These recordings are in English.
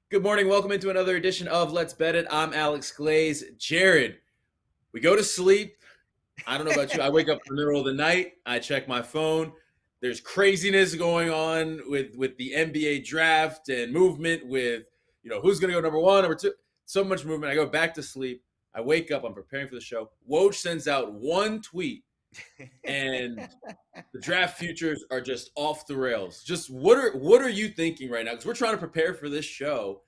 Good morning. Welcome into another edition of Let's Bet It. I'm Alex Glaze. Jared, we go to sleep. I don't know about you. I wake up in the middle of the night. I check my phone. There's craziness going on with the NBA draft and movement with, who's going to go number one, number two. So much movement. I go back to sleep. I wake up. I'm preparing for the show. Woj sends out one tweet, and the draft futures are just off the rails. Just what are you thinking right now? Because we're trying to prepare for this show.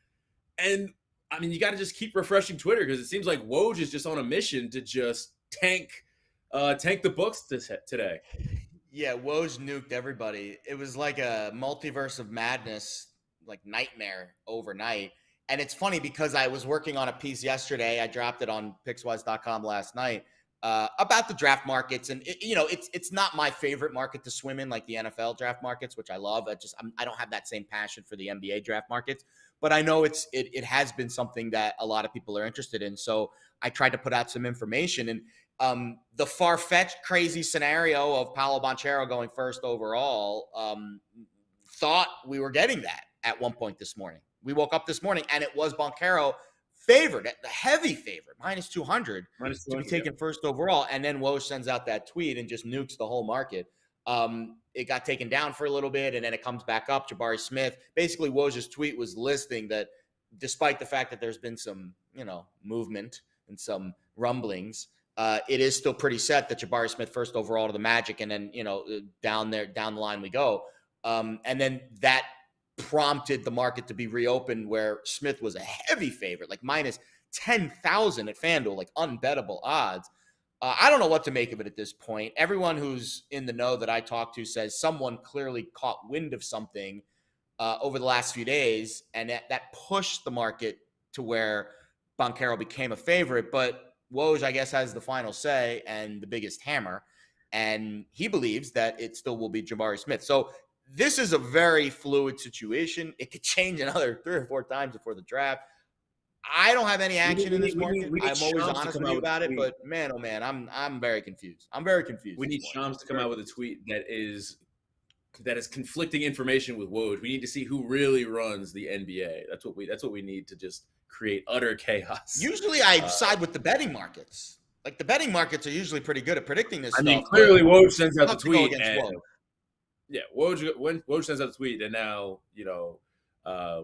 And I mean, you got to just keep refreshing Twitter because it seems like Woj is just on a mission to just tank the books today. Yeah, Woj nuked everybody. It was like a multiverse of madness, like nightmare overnight. And it's funny because I was working on a piece yesterday. I dropped it on Pickswise.com last night about the draft markets. And it's not my favorite market to swim in, like the NFL draft markets, which I love. I don't have that same passion for the NBA draft markets, but I know it has been something that a lot of people are interested in. So I tried to put out some information, and the far-fetched, crazy scenario of Paolo Banchero going first overall, thought we were getting that at one point this morning. We woke up this morning, and it was Banchero favored, the heavy favorite, minus 200 to be taken first overall. And then Woj sends out that tweet and just nukes the whole market. It got taken down for a little bit, and then it comes back up. Jabari Smith, basically Woj's tweet was listing that despite the fact that there's been some, movement and some rumblings, it is still pretty set that Jabari Smith first overall to the Magic, and then down the line we go. And then that prompted the market to be reopened, where Smith was a heavy favorite, like minus 10,000 at FanDuel, like unbettable odds. I don't know what to make of it at this point. Everyone who's in the know that I talk to says someone clearly caught wind of something over the last few days, and that pushed the market to where Banchero became a favorite. But Woj, I guess, has the final say and the biggest hammer, and he believes that it still will be Jabari Smith. So this is a very fluid situation. It could change another 3 or 4 times before the draft. I don't have any action in this market. I'm always honest with you about it, but man, oh man, I'm very confused. I'm very confused. We need Shams to come out with a tweet that is conflicting information with Woj. We need to see who really runs the NBA. That's what we need to just create utter chaos. Usually I side with the betting markets. Like, the betting markets are usually pretty good at predicting this stuff. I mean, clearly Woj sends out the tweet. Yeah, Woj sends out the tweet, and now,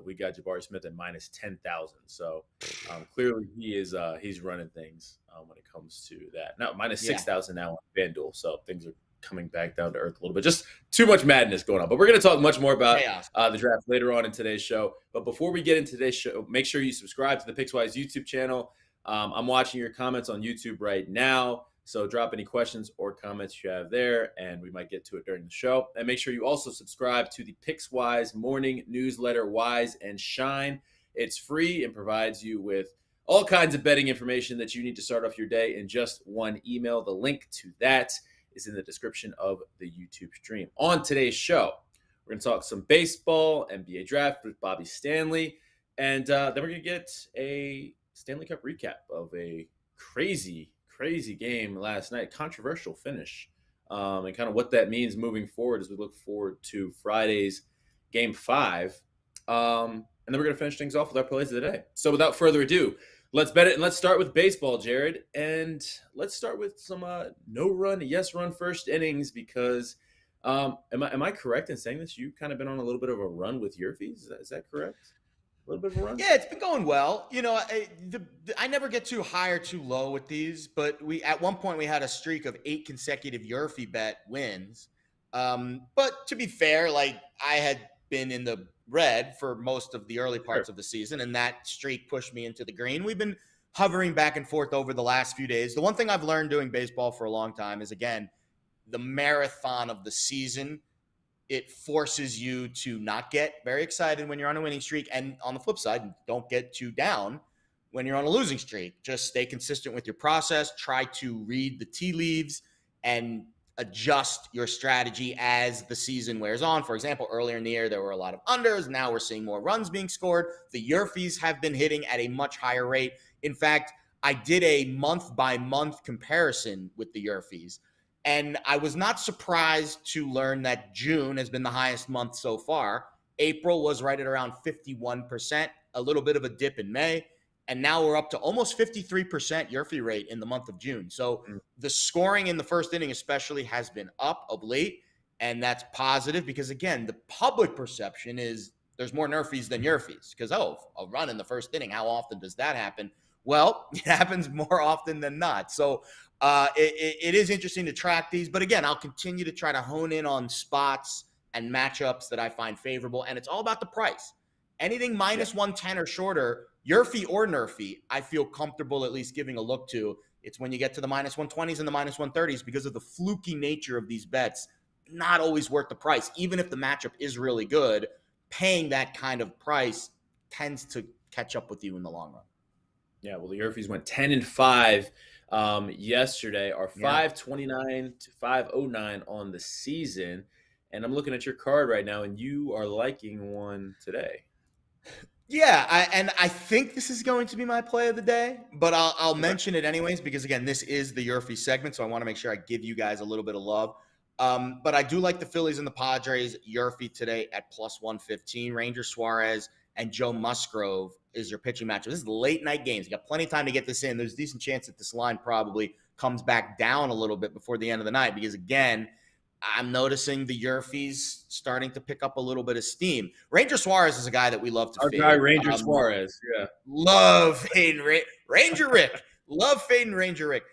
we got Jabari Smith at minus 10,000. So clearly he's running things when it comes to that. Now minus 6,000 now on FanDuel. So things are coming back down to earth a little bit. Just too much madness going on. But we're going to talk much more about the draft later on in today's show. But before we get into today's show, make sure you subscribe to the Pickswise YouTube channel. I'm watching your comments on YouTube right now. So drop any questions or comments you have there, and we might get to it during the show. And make sure you also subscribe to the Pickswise morning newsletter, Wise and Shine. It's free and provides you with all kinds of betting information that you need to start off your day in just one email. The link to that is in the description of the YouTube stream. On today's show, we're going to talk some baseball, NBA draft with Bobby Stanley, and then we're going to get a Stanley Cup recap of a crazy game last night, controversial finish, and kind of what that means moving forward as we look forward to Friday's Game 5. And then we're going to finish things off with our plays of the day. So without further ado, let's bet it, and let's start with baseball, Jared. And let's start with some no-run, yes-run first innings, because am I correct in saying this? You've kind of been on a little bit of a run with YRFIs. Is that correct? A little bit of a run? Yeah, it's been going well. I never get too high or too low with these, but at one point we had a streak of 8 consecutive YRFI bet wins. But to be fair, like, I had been in the red for most of the early parts of the season, and that streak pushed me into the green. We've been hovering back and forth over the last few days. The one thing I've learned doing baseball for a long time is, again, the marathon of the season. It forces you to not get very excited when you're on a winning streak. And on the flip side, don't get too down when you're on a losing streak. Just stay consistent with your process. Try to read the tea leaves and adjust your strategy as the season wears on. For example, earlier in the year, there were a lot of unders. Now we're seeing more runs being scored. The YRFIs have been hitting at a much higher rate. In fact, I did a month-by-month comparison with the YRFIs. And I was not surprised to learn that June has been the highest month so far. April was right at around 51%. a little bit of a dip in May, and now we're up to almost 53% YRFI rate in the month of June. So the scoring in the first inning especially has been up of late, and that's positive because, again, the public perception is there's more NRFIs than YRFIs because, a run in the first inning, how often does that happen? Well, it happens more often than not. So it is interesting to track these. But again, I'll continue to try to hone in on spots and matchups that I find favorable. And it's all about the price. Anything minus 110 or shorter, YRFI or NRFI, I feel comfortable at least giving a look to. It's when you get to the minus 120s and the minus 130s because of the fluky nature of these bets, not always worth the price. Even if the matchup is really good, paying that kind of price tends to catch up with you in the long run. Yeah, well, the YRFIs went 10-5 yesterday, are 529 to 509 on the season. And I'm looking at your card right now, and you are liking one today. Yeah, I think this is going to be my play of the day, but I'll mention it anyways because, again, this is the YRFI segment, so I want to make sure I give you guys a little bit of love. But I do like the Phillies and the Padres. YRFI today at plus 115. Ranger Suarez and Joe Musgrove is your pitching matchup. This is late night games. You got plenty of time to get this in. There's a decent chance that this line probably comes back down a little bit before the end of the night because, again, I'm noticing the YRFIs starting to pick up a little bit of steam. Ranger Suarez is a guy that we love to fade. Our guy, Ranger Suarez, yeah. Love fading Ranger Rick. Love fading Ranger Rick.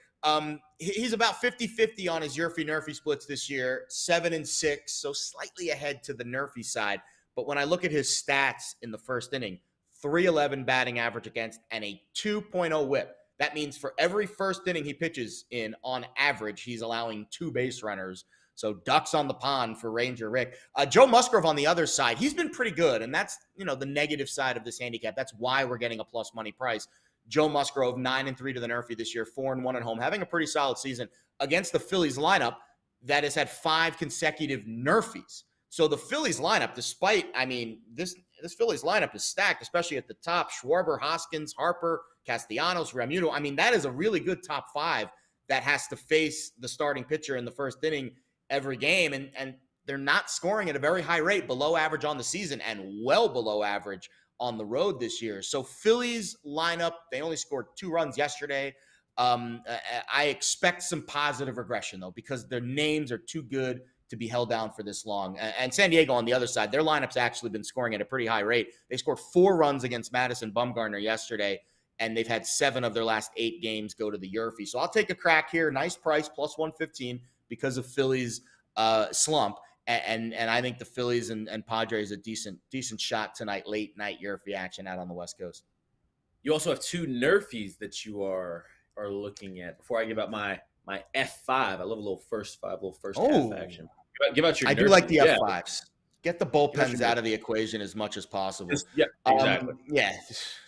He's about 50-50 on his YRFI NRFI splits this year, 7-6, so slightly ahead to the NRFI side. But when I look at his stats in the first inning, 311 batting average against and a 2.0 whip. That means for every first inning he pitches in, on average, he's allowing 2 base runners. So ducks on the pond for Ranger Rick. Joe Musgrove on the other side, he's been pretty good, and that's the negative side of this handicap. That's why we're getting a plus money price. Joe Musgrove, 9-3 to the NRFI this year, 4-1 at home, having a pretty solid season against the Phillies lineup that has had 5 consecutive NRFIs. So the Phillies lineup, despite, this Phillies lineup is stacked, especially at the top. Schwarber, Hoskins, Harper, Castellanos, Realmuto. That is a really good top 5 that has to face the starting pitcher in the first inning every game. And they're not scoring at a very high rate, below average on the season and well below average on the road this year. So Phillies lineup, they only scored 2 runs yesterday. I expect some positive regression, though, because their names are too good to be held down for this long. And San Diego on the other side, their lineup's actually been scoring at a pretty high rate. They scored 4 runs against Madison Bumgarner yesterday, and they've had 7 of their last 8 games go to the YRFI. So I'll take a crack here. Nice price, plus 115 because of Phillies slump. And I think the Phillies and Padres a decent shot tonight, late night YRFI action out on the West Coast. You also have 2 NRFIs that you are looking at. Before I give out my F5, I love a little first half action. Give out your I NRFIs. do like the F5s. Get the bullpens out of the equation as much as possible. Exactly.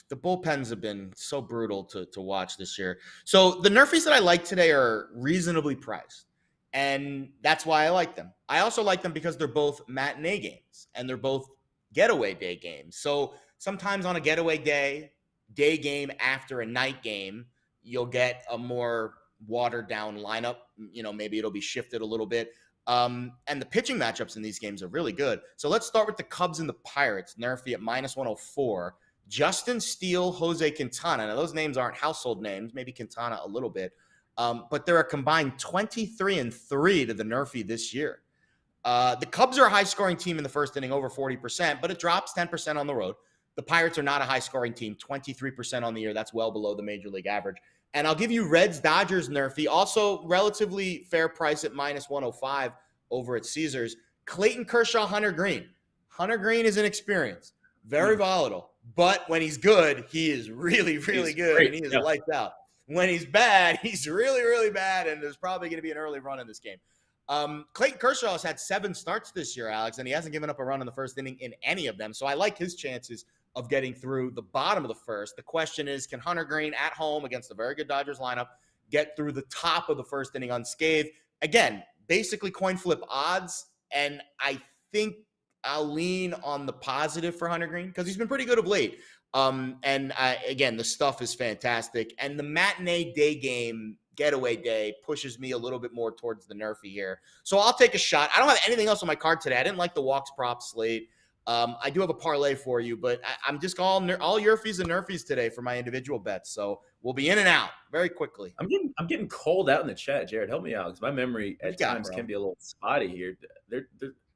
The bullpens have been so brutal to watch this year. So the NRFIs that I like today are reasonably priced, and that's why I like them. I also like them because they're both matinee games, and they're both getaway day games. So sometimes on a getaway day game after a night game, you'll get a more watered down lineup. Maybe it'll be shifted a little bit. And the pitching matchups in these games are really good. So let's start with the Cubs and the Pirates. NRFI at minus 104. Justin Steele, Jose Quintana. Now, those names aren't household names. Maybe Quintana a little bit. But they're a combined 23-3 to the NRFI this year. The Cubs are a high-scoring team in the first inning, over 40%, but it drops 10% on the road. The Pirates are not a high-scoring team, 23% on the year. That's well below the Major League average. And I'll give you Reds-Dodgers NRFI, also relatively fair price at minus 105 over at Caesars. Clayton Kershaw, Hunter Green. Hunter Green is inexperienced, very volatile. But when he's good, he is really, really good, great. And he is lights out. When he's bad, he's really, really bad, and there's probably going to be an early run in this game. Clayton Kershaw has had 7 starts this year, Alex, and he hasn't given up a run in the first inning in any of them. So I like his chances of getting through the bottom of the first. The question is, can Hunter Green at home against a very good Dodgers lineup get through the top of the first inning unscathed? Again, basically coin flip odds, and I think I'll lean on the positive for Hunter Green because he's been pretty good of late. Again, the stuff is fantastic. And the matinee day game, getaway day, pushes me a little bit more towards the NRFI here. So I'll take a shot. I don't have anything else on my card today. I didn't like the walks prop slate. I do have a parlay for you, but I'm just all YRFIs and NRFIs today for my individual bets. So we'll be in and out very quickly. I'm getting called out in the chat, Jared. Help me out because my memory at times bro? can be a little spotty here.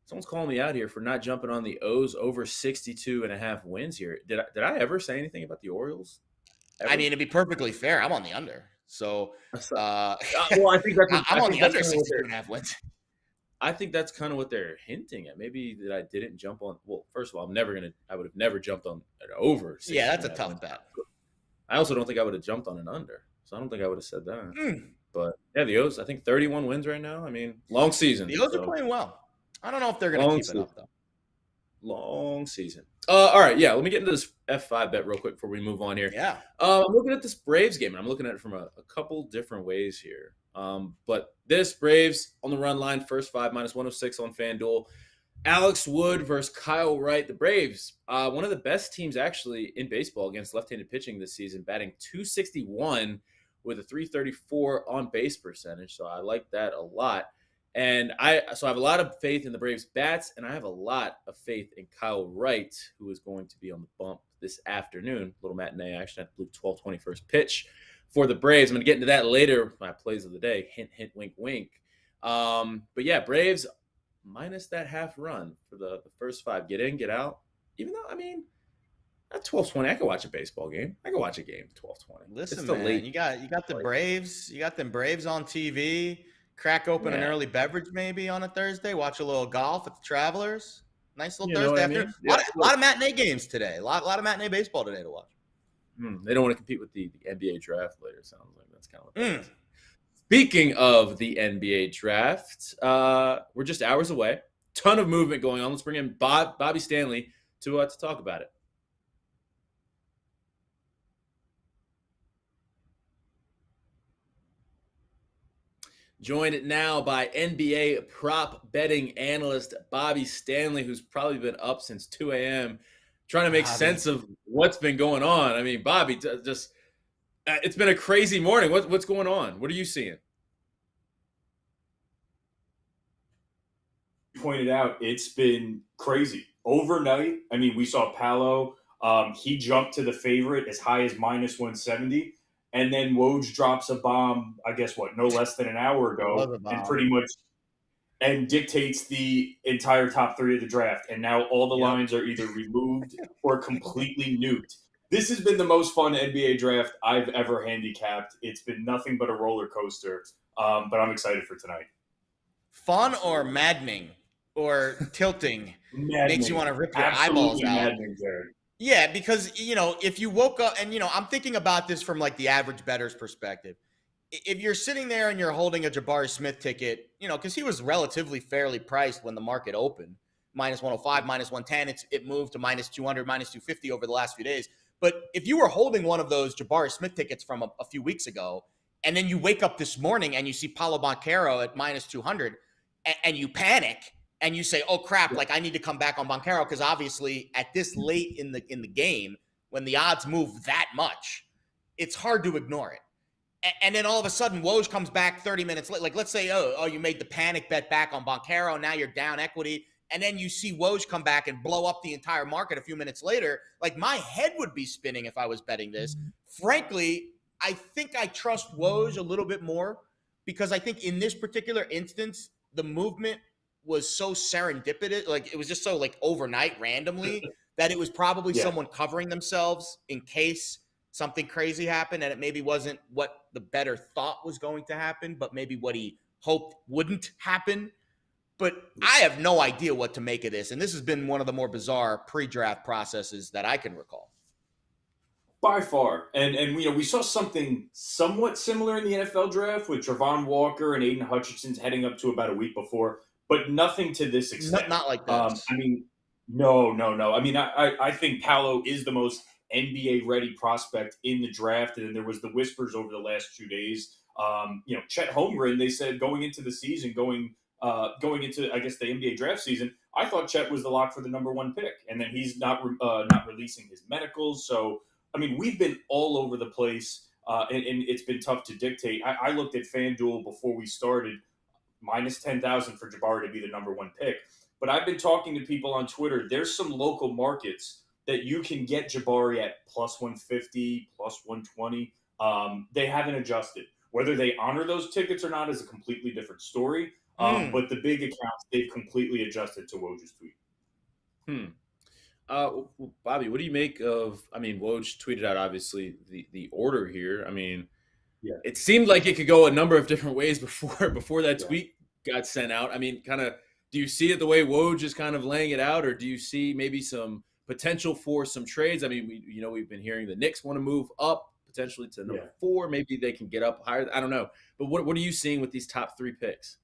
Someone's calling me out here for not jumping on the O's over 62.5 wins here. Did I ever say anything about the Orioles? Ever? I mean, to be perfectly fair, I'm on the under. So, well, I think that's I'm on the under 62.5 wins. I think that's kind of what they're hinting at. Maybe that I didn't jump on. Well, first of all, I would have never jumped on an over. Yeah, that's a tough bet. I also don't think I would have jumped on an under. So I don't think I would have said that. But yeah, the O's, I think 31 wins right now. I mean, long season. The O's are playing well. I don't know if they're going to keep it up, though. Long season. All right, yeah. Let me get into this F5 bet real quick before we move on here. Yeah. I'm looking at this Braves game, and I'm looking at it from a couple different ways here. But this Braves on the run line, first 5 -106 on FanDuel. Alex Wood versus Kyle Wright. The Braves, one of the best teams actually in baseball against left-handed pitching this season, batting .261 with a .334 on base percentage. So I like that a lot. And I have a lot of faith in the Braves bats, and I have a lot of faith in Kyle Wright, who is going to be on the bump this afternoon. Little matinee action, I believe 12:20 first pitch for the Braves. I'm going to get into that later with my plays of the day. Hint, hint, wink, wink. But yeah, Braves minus that half run for the first 5. Get in, get out. Even though, I mean, at 12:20, I could watch a baseball game. I could watch a game at 12:20. Listen, man, late. you got the Braves. You got them Braves on TV. Crack open an early beverage maybe on a Thursday. Watch a little golf at the Travelers. Nice little Thursday afternoon. Yeah. A lot of matinee games today. A lot of matinee baseball today to watch. They don't want to compete with the NBA draft later. Sounds like that's kind of what that is. Speaking of the NBA draft, we're just hours away. Ton of movement going on. Let's bring in Bobby Stanley to talk about it. Joined now by NBA prop betting analyst Bobby Stanley, who's probably been up since 2 a.m. trying to make sense of what's been going on. I mean, Bobby, just it's been a crazy morning. What's going on? What are you seeing? Pointed out, it's been crazy overnight. I mean, we saw Paolo. He jumped to the favorite as high as -170. And then Woj drops a bomb, I guess, no less than an hour ago, and pretty much dictates the entire top 3 of the draft. And now all the lines are either removed or completely nuked. This has been the most fun NBA draft I've ever handicapped. It's been nothing but a roller coaster, but I'm excited for tonight. Fun or maddening or tilting makes you want to rip your eyeballs out. Maddening, Jared. Yeah, because, if you woke up and, I'm thinking about this from like the average bettor's perspective. If you're sitting there and you're holding a Jabari Smith ticket, because he was relatively fairly priced when the market opened, -105, -110, it moved to -200, -250 over the last few days. But if you were holding one of those Jabari Smith tickets from a few weeks ago, and then you wake up this morning and you see Paolo Banchero at -200 and you panic, and you say, oh, crap, like I need to come back on Banchero because obviously at this late in the game, when the odds move that much, it's hard to ignore it. And then all of a sudden, Woj comes back 30 minutes late. Like, let's say, oh, you made the panic bet back on Banchero. Now you're down equity. And then you see Woj come back and blow up the entire market a few minutes later. Like, my head would be spinning if I was betting this. Frankly, I think I trust Woj a little bit more because I think in this particular instance, the movement was so serendipitous, like it was just so like overnight randomly that it was probably someone covering themselves in case something crazy happened, and it maybe wasn't what the bettor thought was going to happen, but maybe what he hoped wouldn't happen. But I have no idea what to make of this, and this has been one of the more bizarre pre-draft processes that I can recall. By far. And we saw something somewhat similar in the NFL draft with Travon Walker and Aiden Hutchinson heading up to about a week before. But nothing to this extent. Not like that. No. I mean, I think Paolo is the most NBA-ready prospect in the draft. And then there was the whispers over the last 2 days. Chet Holmgren, they said going into the season, going into, I guess, the NBA draft season, I thought Chet was the lock for the number 1 pick. And then he's not releasing his medicals. So, I mean, we've been all over the place, and it's been tough to dictate. I looked at FanDuel before we started, -10,000 for Jabari to be the number 1 pick. But I've been talking to people on Twitter. There's some local markets that you can get Jabari at plus 150, plus 120. They haven't adjusted. Whether they honor those tickets or not is a completely different story. But the big accounts, they've completely adjusted to Woj's tweet. Well, Bobby, what do you make of? I mean, Woj tweeted out obviously the order here. I mean, it seemed like it could go a number of different ways before that tweet got sent out. I mean, kind of, do you see it the way Woj is kind of laying it out, or do you see maybe some potential for some trades? I mean, we've been hearing the Knicks want to move up potentially to number 4. Maybe they can get up higher. I don't know, but what are you seeing with these top 3 picks?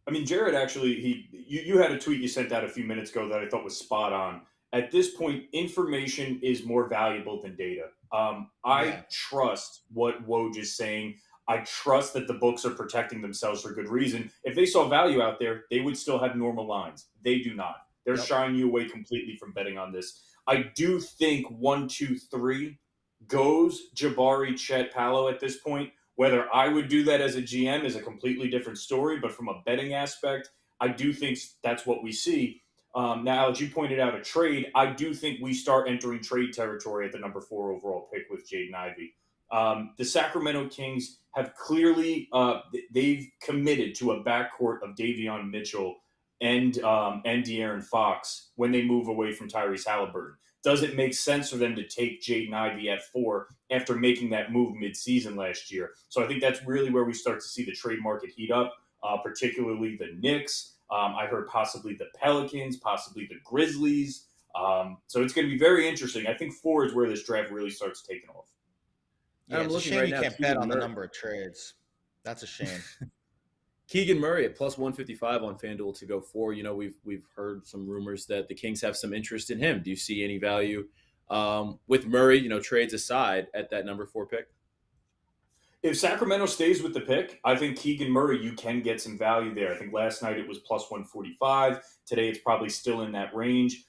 I mean, Jared, actually, you had a tweet you sent out a few minutes ago that I thought was spot on. At this point, information is more valuable than data. I trust what Woj is saying. I trust that the books are protecting themselves for good reason. If they saw value out there, they would still have normal lines. They do not. They're shying you away completely from betting on this. I do think 1, 2, 3 goes Jabari, Chet, Paolo at this point. Whether I would do that as a GM is a completely different story, but from a betting aspect, I do think that's what we see. Now, as you pointed out, a trade, I do think we start entering trade territory at the number 4 overall pick with Jaden Ivey. The Sacramento Kings have clearly they've committed to a backcourt of Davion Mitchell and De'Aaron Fox when they move away from Tyrese Halliburton. Does it make sense for them to take Jaden Ivey at 4 after making that move mid-season last year? So I think that's really where we start to see the trade market heat up, particularly the Knicks. I heard possibly the Pelicans, possibly the Grizzlies. So it's going to be very interesting. I think 4 is where this draft really starts taking off. Yeah, it's a shame you can't bet on the number of trades. That's a shame. Keegan Murray at plus 155 on FanDuel to go 4. We've heard some rumors that the Kings have some interest in him. Do you see any value with Murray, trades aside, at that number 4 pick? If Sacramento stays with the pick, I think Keegan Murray, you can get some value there. I think last night it was plus 145. Today it's probably still in that range.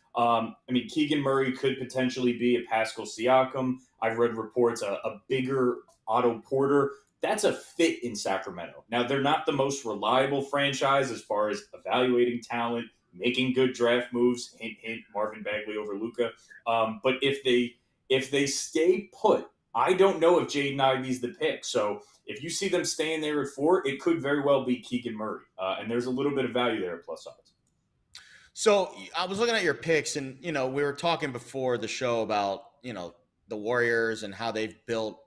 Keegan Murray could potentially be a Pascal Siakam. I've read reports a bigger Otto Porter. That's a fit in Sacramento. Now, they're not the most reliable franchise as far as evaluating talent, making good draft moves. Hint, hint, Marvin Bagley over Luka. But if they stay put, I don't know if Jaden Ivey's the pick. So if you see them staying there at 4, it could very well be Keegan Murray. And there's a little bit of value there at plus odds. So I was looking at your picks, and, we were talking before the show about, the Warriors and how they've built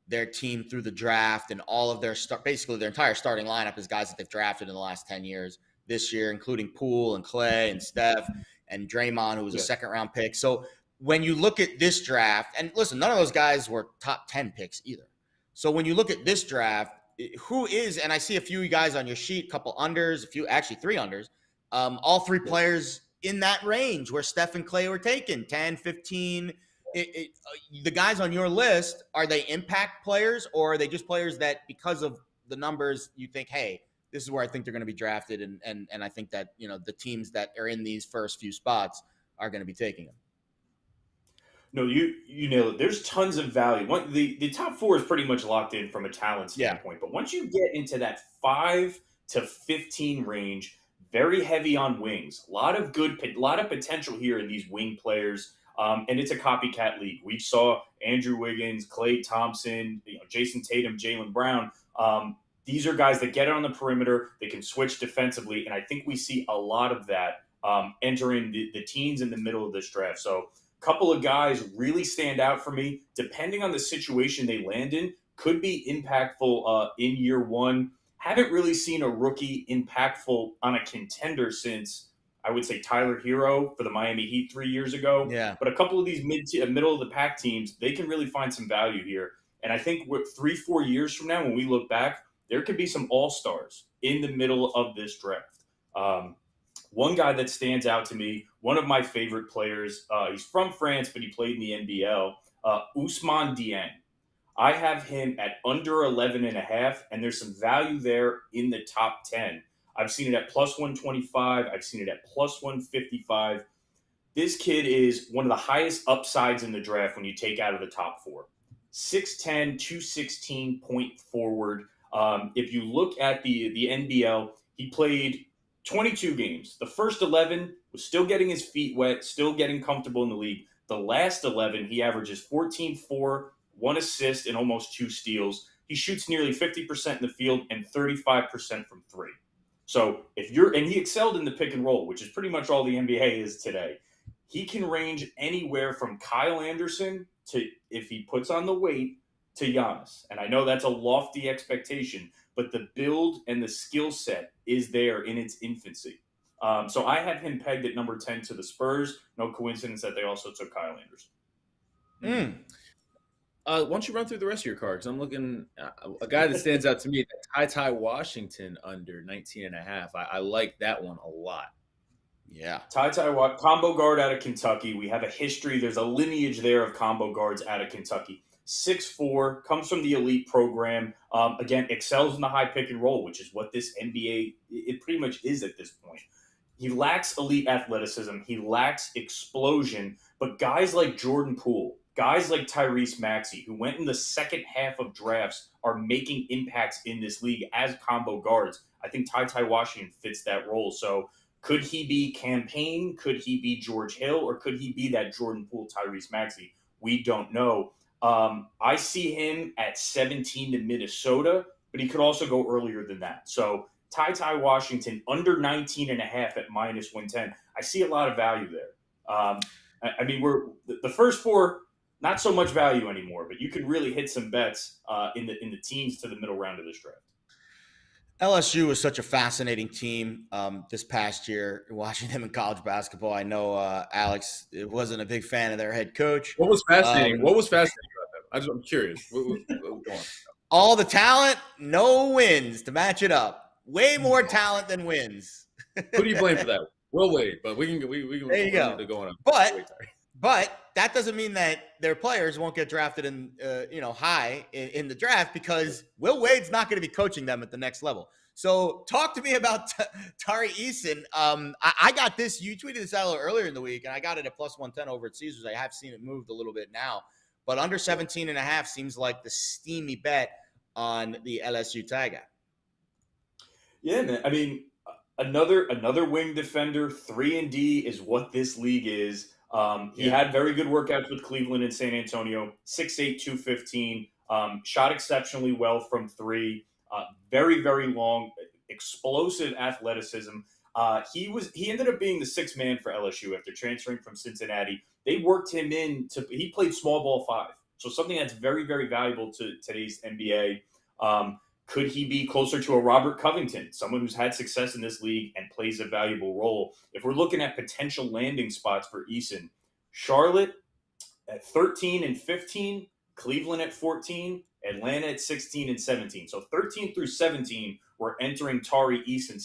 their team through the draft, and all of their basically their entire starting lineup is guys that they've drafted in the last 10 years this year, including Poole and Clay and Steph and Draymond, who was a second-round pick. So when you look at this draft, and listen, none of those guys were top 10 picks either. So when you look at this draft, who is, and I see a few guys on your sheet, a couple unders, actually 3 unders, all 3 players in that range where Steph and Clay were taken, 10, 15. The guys on your list, are they impact players, or are they just players that, because of the numbers, you think, hey, this is where I think they're going to be drafted, and I think that, the teams that are in these first few spots are going to be taking them? No, you nailed it. There's tons of value. The top 4 is pretty much locked in from a talent standpoint, but once you get into that 5 to 15 range, very heavy on wings. A lot of potential here in these wing players. And it's a copycat league. We saw Andrew Wiggins, Klay Thompson, Jason Tatum, Jaylen Brown. These are guys that get it on the perimeter. They can switch defensively. And I think we see a lot of that entering the teens in the middle of this draft. So a couple of guys really stand out for me. Depending on the situation they land in, could be impactful in year 1. Haven't really seen a rookie impactful on a contender since, I would say, Tyler Hero for the Miami Heat 3 years ago. Yeah. But a couple of these middle of the pack teams, they can really find some value here. And I think 3-4 years from now, when we look back, there could be some all-stars in the middle of this draft. One guy that stands out to me, one of my favorite players, he's from France, but he played in the NBL, Ousmane Dieng. I have him at under 11.5, and there's some value there in the top 10. I've seen it at plus 125. I've seen it at plus 155. This kid is one of the highest upsides in the draft when you take out of the top 4. 6'10", 216 point forward. If you look at the NBL, he played 22 games. The first 11 was still getting his feet wet, still getting comfortable in the league. The last 11, he averages 14-4, 1 assist, and almost 2 steals. He shoots nearly 50% in the field and 35% from 3. So and he excelled in the pick and roll, which is pretty much all the NBA is today. He can range anywhere from Kyle Anderson to, if he puts on the weight, to Giannis. And I know that's a lofty expectation, but the build and the skill set is there in its infancy. So I have him pegged at number 10 to the Spurs. No coincidence that they also took Kyle Anderson. Why don't you run through the rest of your cards? I'm looking a guy that stands out to me, Ty Washington under 19.5. I like that one a lot. Yeah. Ty combo guard out of Kentucky. We have a history. There's a lineage there of combo guards out of Kentucky. 6'4", comes from the elite program. Again, excels in the high pick and roll, which is what this NBA, it pretty much is at this point. He lacks elite athleticism. He lacks explosion. But guys like Jordan Poole, guys like Tyrese Maxey, who went in the second half of drafts, are making impacts in this league as combo guards. I think Ty Washington fits that role. So could he be Campaign? Could he be George Hill? Or could he be that Jordan Poole, Tyrese Maxey? We don't know. I see him at 17 to Minnesota, but he could also go earlier than that. So Ty Washington under 19.5 at minus 110. I see a lot of value there. I mean, we're the first 4, not so much value anymore, but you could really hit some bets in the teens to the middle round of this draft. LSU was such a fascinating team this past year, watching them in college basketball. I know Alex wasn't a big fan of their head coach. What was fascinating? What was fascinating about them? I'm curious. Go on. All the talent, no wins to match it up. Way more talent than wins. Who do you blame for that? Will Wade, but we can there you go. Go on but that doesn't mean that their players won't get drafted in high in the draft, because Will Wade's not going to be coaching them at the next level. So talk to me about Tari Eason. I got this. You tweeted this out a little earlier in the week, and I got it at plus 110 over at Caesars. I have seen it moved a little bit now, but under 17.5 seems like the steamy bet on the LSU tag out. Yeah, man. I mean, another wing defender. 3-and-D is what this league is. He had very good workouts with Cleveland and San Antonio. 6'8", 215. Shot exceptionally well from 3. Very, very long, explosive athleticism. He ended up being the 6th man for LSU after transferring from Cincinnati. They worked him he played small ball 5. So something that's very, very valuable to today's NBA. Could he be closer to a Robert Covington, someone who's had success in this league and plays a valuable role? If we're looking at potential landing spots for Eason, Charlotte at 13 and 15, Cleveland at 14, Atlanta at 16 and 17. So 13 through 17, we're entering Tari Eason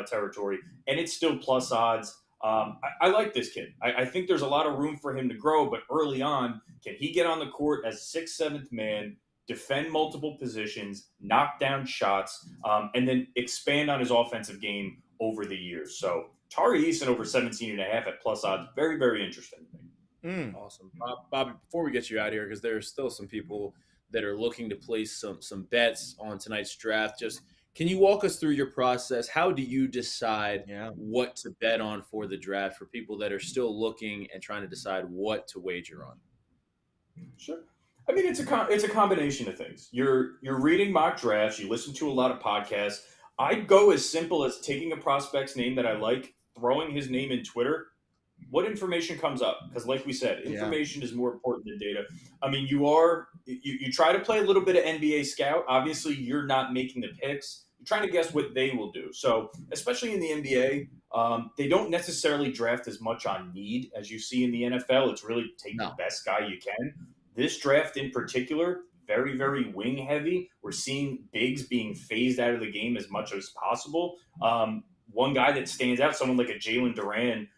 territory, and it's still plus odds. I like this kid. I think there's a lot of room for him to grow, but early on, can he get on the court as 6th, 7th man, defend multiple positions, knock down shots, and then expand on his offensive game over the years? So Tari Eason over 17.5 at plus odds, very, very interesting to me. Awesome. Bobby, before we get you out here, because there's still some people that are looking to place some bets on tonight's draft, just can you walk us through your process? How do you decide what to bet on for the draft for people that are still looking and trying to decide what to wager on? Sure. I mean, it's a combination of things. You're reading mock drafts. You listen to a lot of podcasts. I'd go as simple as taking a prospect's name that I like, throwing his name in Twitter. What information comes up? Because like we said, information is more important than data. I mean, you try to play a little bit of NBA scout. Obviously, you're not making the picks. You're trying to guess what they will do. So especially in the NBA, they don't necessarily draft as much on need as you see in the NFL. It's really take the best guy you can. This draft in particular, very, very wing heavy. We're seeing bigs being phased out of the game as much as possible. One guy that stands out, someone like a Jalen Duran,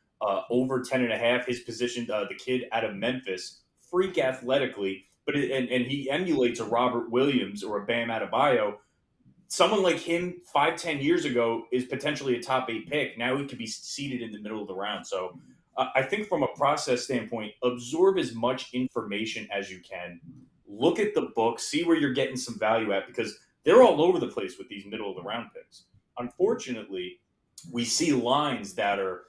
over 10.5, his position, the kid out of Memphis, freak athletically, but and he emulates a Robert Williams or a Bam Adebayo. Someone like him 5-10 years ago is potentially a top 8 pick. Now he could be seated in the middle of the round. So I think from a process standpoint, absorb as much information as you can. Look at the book, see where you're getting some value at, because they're all over the place with these middle of the round picks. Unfortunately, we see lines that are,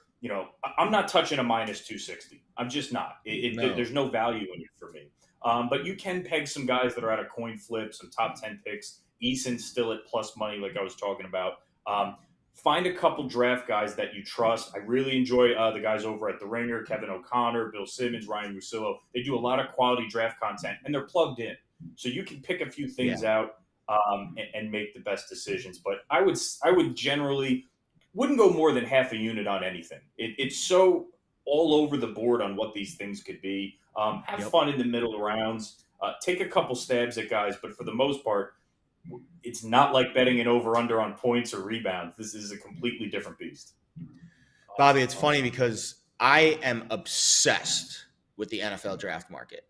I'm not touching a minus 260. I'm just not. No. There's no value in it for me. But you can peg some guys that are at a coin flip, some top 10 picks. Eason's still at plus money, like I was talking about. Find a couple draft guys that you trust. I really enjoy the guys over at The Ringer, Kevin O'Connor, Bill Simmons, Ryan Russillo. They do a lot of quality draft content, and they're plugged in. So you can pick a few things out and make the best decisions. But I would generally wouldn't go more than half a unit on anything. It's so all over the board on what these things could be. Have fun in the middle rounds. Take a couple stabs at guys, but for the most part, it's not like betting an over-under on points or rebounds. This is a completely different beast. Bobby, it's funny because I am obsessed with the NFL draft market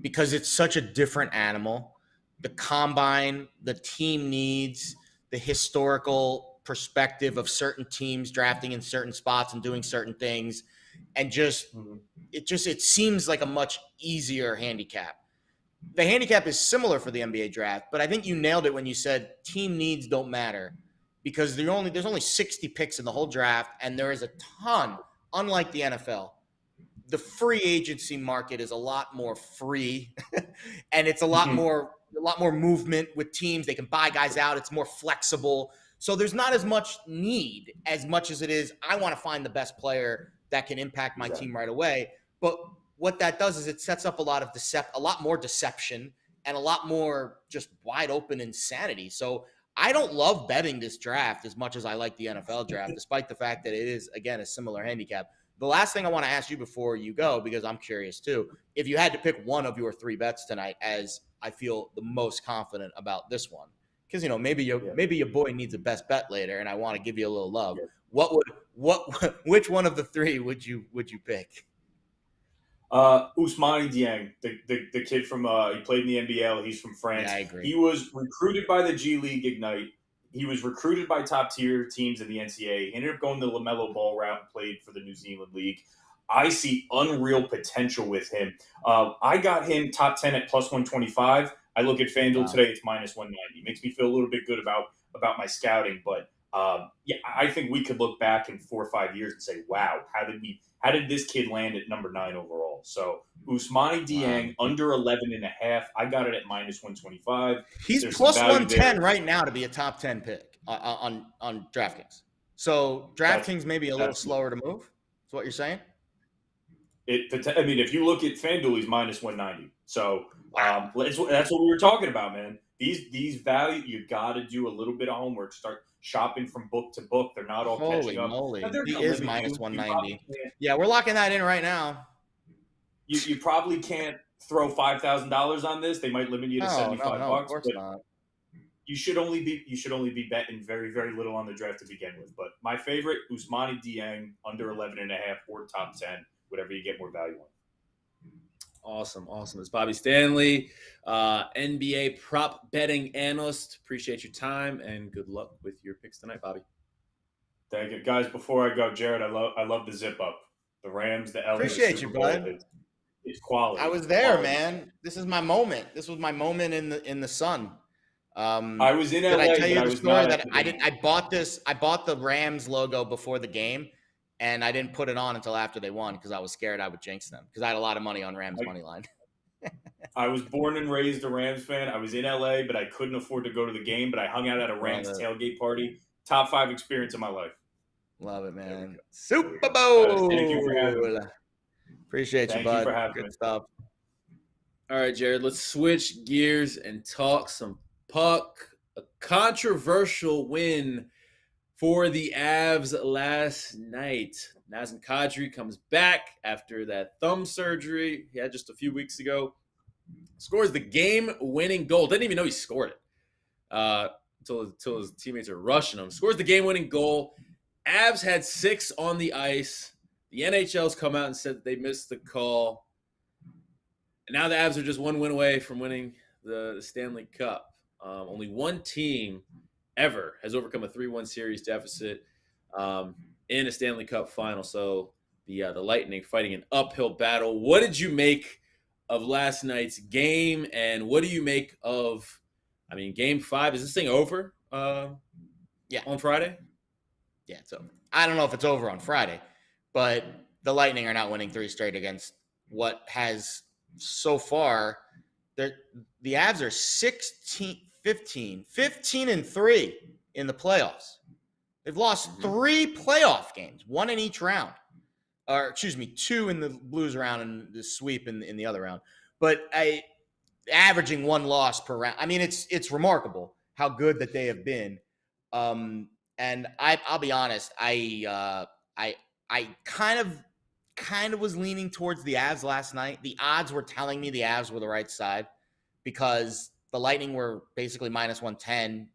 because it's such a different animal. The combine, the team needs, the historical perspective of certain teams drafting in certain spots and doing certain things. And it seems like a much easier handicap. The handicap is similar for the NBA draft, but I think you nailed it when you said team needs don't matter because there's only 60 picks in the whole draft, and there is a ton, unlike the NFL. The free agency market is a lot more free, and it's a lot more movement with teams. They can buy guys out. It's more flexible. So there's not as much need as much as it is, I want to find the best player that can impact my team right away. But what that does is it sets up a lot more deception and a lot more just wide open insanity. So I don't love betting this draft as much as I like the NFL draft, despite the fact that it is, again, a similar handicap. The last thing I want to ask you before you go, because I'm curious too, if you had to pick one of your three bets tonight as I feel the most confident about this one, because maybe your boy needs a best bet later, and I want to give you a little love. Yeah. Which one of the three would you pick? Ousmane Dieng, the kid from he played in the NBL. He's from France. Yeah, I agree. He was recruited by the G League Ignite. He was recruited by top tier teams in the NCAA. He ended up going the LaMelo Ball route and played for the New Zealand League. I see unreal potential with him. I got him top 10 at plus 125. I look at FanDuel today; it's minus 190. Makes me feel a little bit good about my scouting, but I think we could look back in 4 or 5 years and say, "Wow, how did this kid land at number 9 overall?" So Ousmane Dieng under 11.5. I got it at minus 125. He's plus 110 right now to be a top 10 pick on DraftKings. So DraftKings may be a little slower to move. That's what you're saying. If you look at FanDuel, he's minus 190. So that's what we were talking about, man. These value, you got to do a little bit of homework. Start shopping from book to book. They're not all catching up. Holy moly. He is minus 190. Yeah, we're locking that in right now. You probably can't throw $5,000 on this. They might limit you to $75. Of course not. You should only be betting very, very little on the draft to begin with. But my favorite, Ousmane Dieng, under 11.5 or top 10, whatever you get more value on. Awesome. It's Bobby Stanley, NBA prop betting analyst. Appreciate your time and good luck with your picks tonight, Bobby. Thank you, guys. Before I go, Jared, I love the zip up. The Rams, the Elks. Appreciate you, bud. It's quality. I was there, man. This is my moment. This was my moment in the sun. I was in LA. Did I tell you the story that I bought the Rams logo before the game, and I didn't put it on until after they won because I was scared I would jinx them because I had a lot of money on Rams money line. I was born and raised a Rams fan. I was in LA, but I couldn't afford to go to the game. But I hung out at a Rams tailgate party. Top 5 experience of my life. Love it, man. Super Bowl. Thank you for having me. Appreciate you, bud. Thank you for having me. Good stuff. All right, Jared, let's switch gears and talk some puck. A controversial win for the Avs last night. Nazem Kadri comes back after that thumb surgery he had just a few weeks ago. Scores the game-winning goal. Didn't even know he scored it until his teammates are rushing him. Scores the game-winning goal. Avs had 6 on the ice. The NHL's come out and said that they missed the call. And now the Avs are just one win away from winning the Stanley Cup. Only one team ever has overcome a 3-1 series deficit in a Stanley Cup final. So the Lightning fighting an uphill battle. What did you make of last night's game, and what do you make of, Game 5? Is this thing over? Yeah, on Friday. Yeah, it's over. I don't know if it's over on Friday, but the Lightning are not winning 3 straight against what has so far. The Avs are 15-3 in the playoffs. They've lost 3 playoff games, 1 in each round. Or excuse me, 2 in the Blues round and the sweep in the other round. But averaging 1 loss per round. I mean, it's remarkable how good that they have been. And I'll be honest, I kind of was leaning towards the Avs last night. The odds were telling me the Avs were the right side because the Lightning were basically -110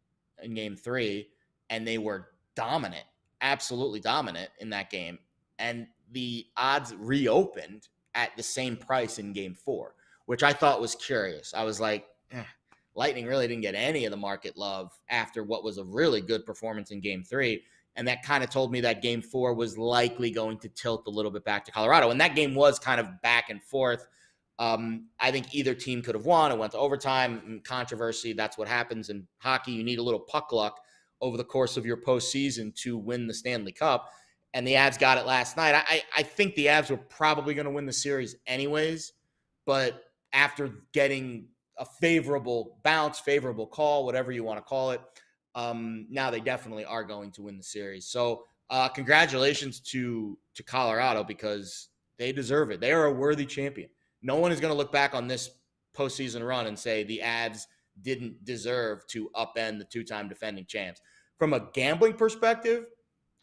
in game 3, and they were dominant, absolutely dominant in that game. And the odds reopened at the same price in game 4, which I thought was curious. I was like, Lightning really didn't get any of the market love after what was a really good performance in game 3. And that kind of told me that game 4 was likely going to tilt a little bit back to Colorado. And that game was kind of back and forth. I think either team could have won. It went to overtime. Controversy, that's what happens in hockey. You need a little puck luck over the course of your postseason to win the Stanley Cup. And the Avs got it last night. I think the Avs were probably going to win the series anyways. But after getting a favorable bounce, favorable call, whatever you want to call it, now they definitely are going to win the series. So congratulations to Colorado because they deserve it. They are a worthy champion. No one is going to look back on this postseason run and say the Avs didn't deserve to upend the 2-time defending champs. From a gambling perspective,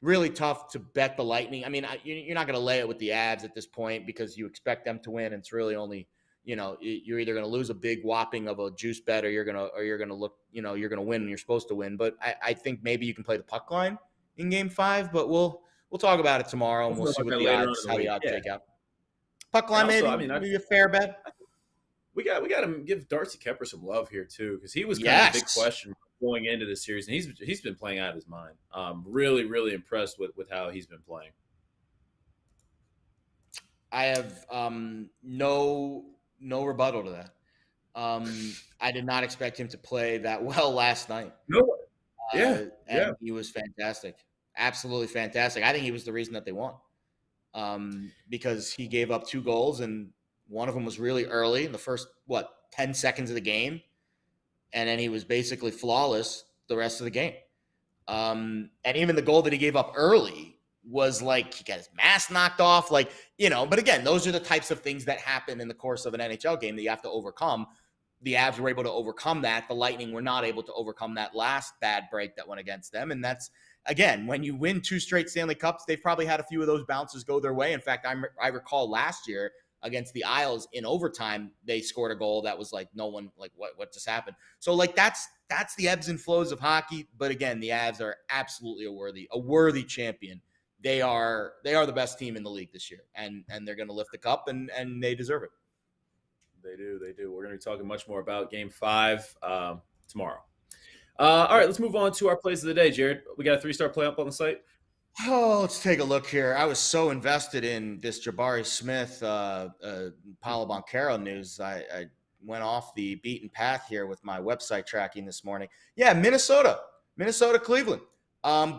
really tough to bet the Lightning. I mean, you're not going to lay it with the Avs at this point because you expect them to win. And it's really only, you're either going to lose a big whopping of a juice bet or you're going to look, you're going to win and you're supposed to win. But I think maybe you can play the puck line in game 5, but we'll talk about it tomorrow and we'll see what the odds, how the odds shake out. Puck line, maybe a fair bet. We got to give Darcy Kemper some love here too, because he was kind of a big question going into the series, and he's been playing out of his mind. Really, really impressed with how he's been playing. I have no rebuttal to that. I did not expect him to play that well last night. No, he was fantastic, absolutely fantastic. I think he was the reason that they won, because he gave up 2 goals and one of them was really early in the first 10 seconds of the game. And then he was basically flawless the rest of the game. And even the goal that he gave up early was like he got his mask knocked off. But again, those are the types of things that happen in the course of an NHL game that you have to overcome. The Avs were able to overcome that. The Lightning were not able to overcome that last bad break that went against them. And that's, again, when you win 2 straight Stanley Cups, they've probably had a few of those bounces go their way. In fact, I recall last year, against the Isles in overtime, they scored a goal that was like no one, like what just happened. So that's the ebbs and flows of hockey. But again, the Avs are absolutely a worthy champion. They are the best team in the league this year, and they're going to lift the cup, and they deserve it. They do. We're going to be talking much more about Game 5 tomorrow. All right, let's move on to our plays of the day, Jared. We got a 3-star play up on the site. Oh, let's take a look here. I was so invested in this Jabari Smith, Paolo Banchero news. I went off the beaten path here with my website tracking this morning. Yeah, Minnesota, Cleveland.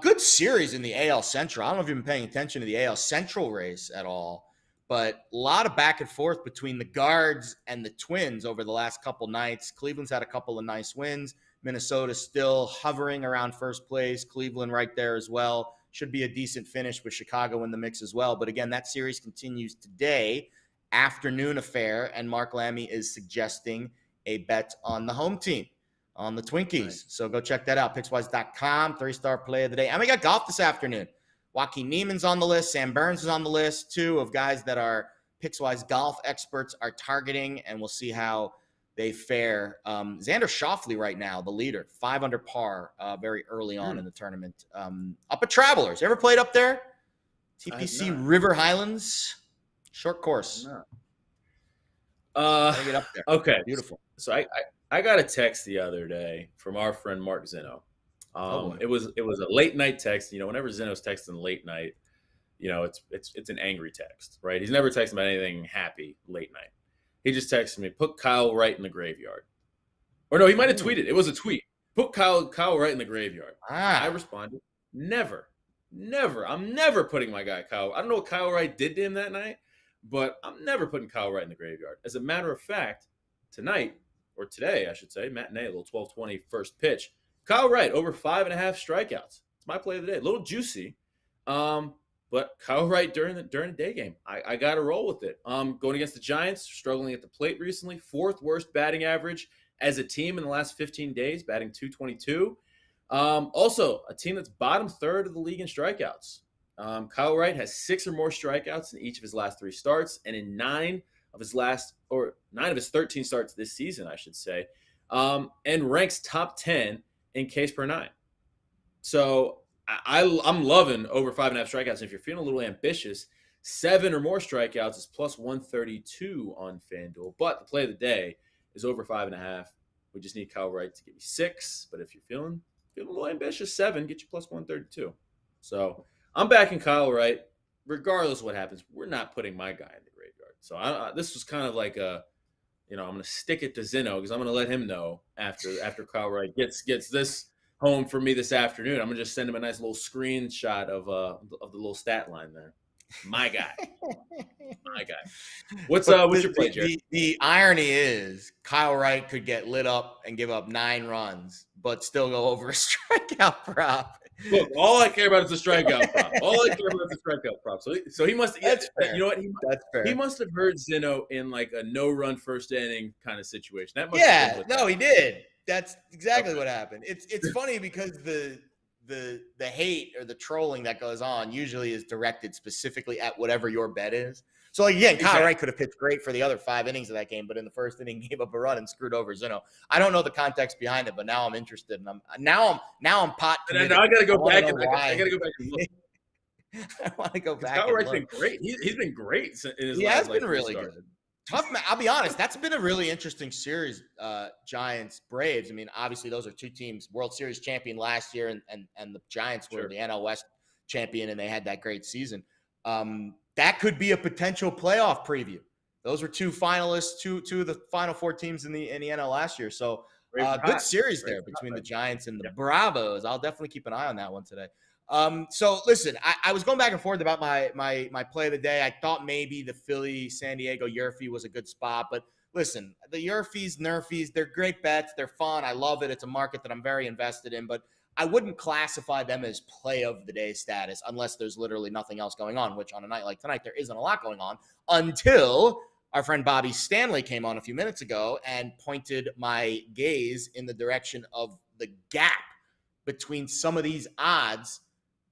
Good series in the AL Central. I don't know if you've been paying attention to the AL Central race at all, but a lot of back and forth between the Guards and the Twins over the last couple nights. Cleveland's had a couple of nice wins. Minnesota still hovering around first place. Cleveland right there as well. Should be a decent finish with Chicago in the mix as well. But again, that series continues today, afternoon affair, and Mark Lammy is suggesting a bet on the home team, on the Twinkies. Right. So go check that out, Pickswise.com, 3-star play of the day. And we got golf this afternoon. Joaquin Neiman's on the list. Sam Burns is on the list, 2 of guys that our Pickswise golf experts are targeting, and we'll see how they fare. Xander Schauffele right now, the leader, 5 under par, very early on in the tournament. Up at Travelers. You ever played up there? TPC River Highlands, short course. Gotta get up there. Okay, beautiful. So I got a text the other day from our friend Mark Zeno. It was a late night text. Whenever Zeno's texting late night, it's an angry text, right? He's never texting about anything happy late night. He just texted me, put Kyle right in the graveyard. Or no, he might have tweeted. It was a tweet. Put Kyle right in the graveyard. I responded, never. I'm never putting my guy Kyle. I don't know what Kyle Wright did to him that night, but I'm never putting Kyle Wright in the graveyard. As a matter of fact, tonight, or today, I should say, matinee, a little 12:20 first pitch. Kyle Wright over 5.5 strikeouts. It's my play of the day. A little juicy, but Kyle Wright during the day game, I got to roll with it. Going against the Giants, struggling at the plate recently, 4th worst batting average as a team in the last 15 days, batting .222. Also, a team that's bottom 3rd of the league in strikeouts. Kyle Wright has 6 or more strikeouts in each of his last 3 starts, and in 9 of his 13 starts this season, I should say, and ranks top 10 in Ks per 9. So I'm loving over 5.5 strikeouts. If you're feeling a little ambitious, 7 or more strikeouts is plus 132 on FanDuel. But the play of the day is over 5.5. We just need Kyle Wright to give you 6. But if you're feeling a little ambitious, 7 get you plus 132. So I'm backing Kyle Wright. Regardless of what happens, we're not putting my guy in the graveyard. So this was kind of like I'm going to stick it to Zeno because I'm going to let him know after Kyle Wright gets this home for me this afternoon. I'm going to just send him a nice little screenshot of the little stat line there. My guy. My guy. What's your play, Jared? The irony is Kyle Wright could get lit up and give up 9 runs, but still go over a strikeout prop. Look, all I care about is the strikeout prop. All I care about is the strikeout prop. So he must. That's fair. You know what? That's fair. He must have heard Zeno in like a no-run first inning kind of situation. That must he did. That's exactly what happened. It's funny because the hate or the trolling that goes on usually is directed specifically at whatever your bet is. So like, again, Kyle Wright could have pitched great for the other 5 innings of that game, but in the first inning gave up a run and screwed over Zeno. I don't know the context behind it, but now I'm interested, and I'm pot committed. I got to go back and I got to go back and look. I want to go back. Kyle Wright's been great. He's been great in his He last, has been really good. Tough, I'll be honest. That's been a really interesting series. Giants, Braves. I mean, obviously those are 2 teams. World Series champion last year, and the Giants were the NL West champion, and they had that great season. That could be a potential playoff preview. Those were 2 finalists, two of the final 4 teams in the NL last year. So good series there between the Giants and the Bravos. I'll definitely keep an eye on that one today. So listen, I was going back and forth about my play of the day. I thought maybe the Philly San Diego YRFI was a good spot, but listen, the YRFIs, NRFIs, they're great bets. They're fun. I love it. It's a market that I'm very invested in, but I wouldn't classify them as play of the day status unless there's literally nothing else going on, which on a night like tonight, there isn't a lot going on until our friend Bobby Stanley came on a few minutes ago and pointed my gaze in the direction of the gap between some of these odds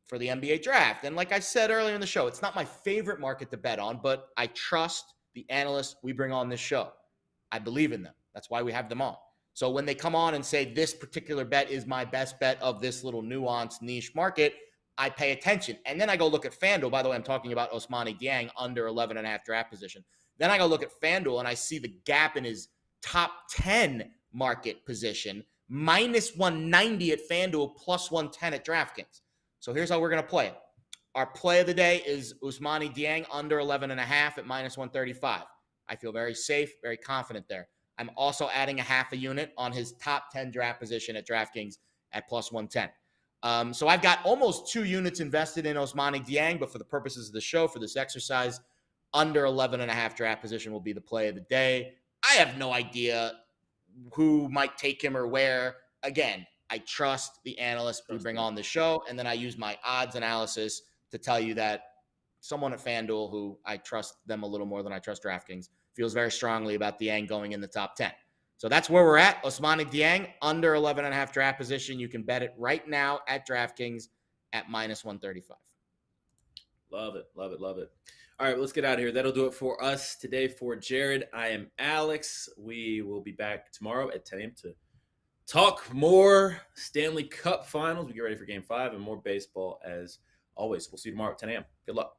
for the NBA draft. And like I said earlier in the show, it's not my favorite market to bet on, but I trust the analysts we bring on this show. I believe in them. That's why we have them on. So when they come on and say this particular bet is my best bet of this little nuanced niche market, I pay attention. And then I go look at FanDuel. By the way, I'm talking about Ousmane Dieng under 11.5 draft position. Then I go look at FanDuel and I see the gap in his top 10 market position, minus 190 at FanDuel, plus 110 at DraftKings. So here's how we're going to play it. Our play of the day is Ousmane Dieng under 11.5 at minus 135. I feel very safe, very confident there. I'm also adding a half a unit on his top 10 draft position at DraftKings at plus 110. So I've got almost 2 units invested in Ousmane Dieng, but for the purposes of the show, for this exercise, under 11.5 draft position will be the play of the day. I have no idea who might take him or where. Again, I trust the analysts we bring on the show, and then I use my odds analysis to tell you that someone at FanDuel, who I trust them a little more than I trust DraftKings, feels very strongly about Dieng going in the top 10. So that's where we're at. Ousmane Dieng, under 11.5 draft position. You can bet it right now at DraftKings at minus 135. Love it, love it, love it. All right, let's get out of here. That'll do it for us today. For Jared, I am Alex. We will be back tomorrow at 10 a.m. to talk more Stanley Cup finals. We get ready for Game 5 and more baseball as always. We'll see you tomorrow at 10 a.m. Good luck.